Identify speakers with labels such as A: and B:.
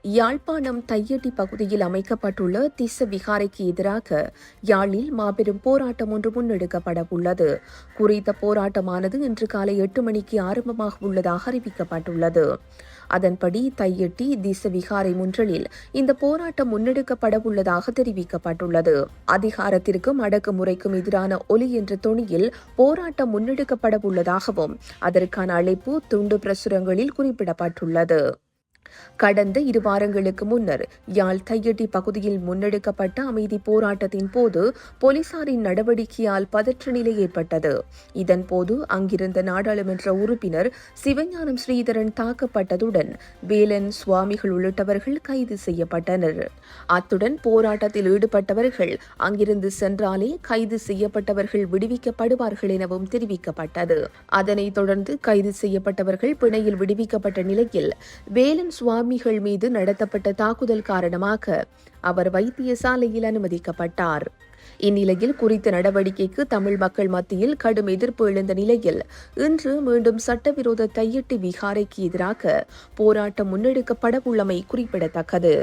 A: யாழ்ப்பாணம் தையட்டி பகுதியில் அமைக்கப்பட்டுள்ள திஸ்ஸ விகாரைக்கு எதிராக யாழில் மாபெரும் போராட்டம் ஒன்று முன்னெடுக்கப்பட உள்ளது. குறித்த போராட்டமானது இன்று காலை 8 மணிக்கு ஆரம்பமாக உள்ளதாக அறிவிக்கப்பட்டுள்ளது. அதன்படி தையட்டி திஸ்ஸ விகாரை முன்றலில் இந்த போராட்டம் முன்னெடுக்கப்பட உள்ளதாக தெரிவிக்கப்பட்டுள்ளது. அதிகாரத்திற்கும் அடக்குமுறைக்கும் எதிரான ஒலி என்ற தொனியில் போராட்டம் முன்னெடுக்கப்பட உள்ளதாகவும் அதற்கான அழைப்பு துண்டு பிரசுரங்களில் குறிப்பிடப்பட்டுள்ளது. கடந்த 2 வாரங்களுக்கு முன்னர் யாழ் தையட்டி பகுதியில் முன்னெடுக்கப்பட்ட அமைதி போராட்டத்தின் போது போலீசாரின் நடவடிக்கையால் பதற்ற நிலை ஏற்பட்டது. இதன்போது அங்கிருந்த நாடாளுமன்ற உறுப்பினர் சிவஞானம் ஸ்ரீதரன் தாக்கப்பட்டதுடன் வேலன் சுவாமிகள் உள்ளிட்டவர்கள் கைது செய்யப்பட்டனர். அத்துடன் போராட்டத்தில் ஈடுபட்டவர்கள் அங்கிருந்து சென்றாலே கைது செய்யப்பட்டவர்கள் விடுவிக்கப்படுவார்கள் எனவும் தெரிவிக்கப்பட்டது. அதனைத் தொடர்ந்து கைது செய்யப்பட்டவர்கள் பிணையில் விடுவிக்கப்பட்ட நிலையில் வேலன் சுவாமிகள் மீது நடத்தப்பட்ட தாக்குதல் காரணமாக அவர் வைத்தியசாலையில் அனுமதிக்கப்பட்டார். இந்நிலையில் குறித்த நடவடிக்கைக்கு தமிழ் மக்கள் மத்தியில் கடும் எதிர்ப்பு எழுந்த நிலையில் இன்று மீண்டும் சட்டவிரோத தையட்டி விகாரைக்கு எதிராக போராட்டம் முன்னெடுக்கப்பட உள்ளமை குறிப்பிடத்தக்கது.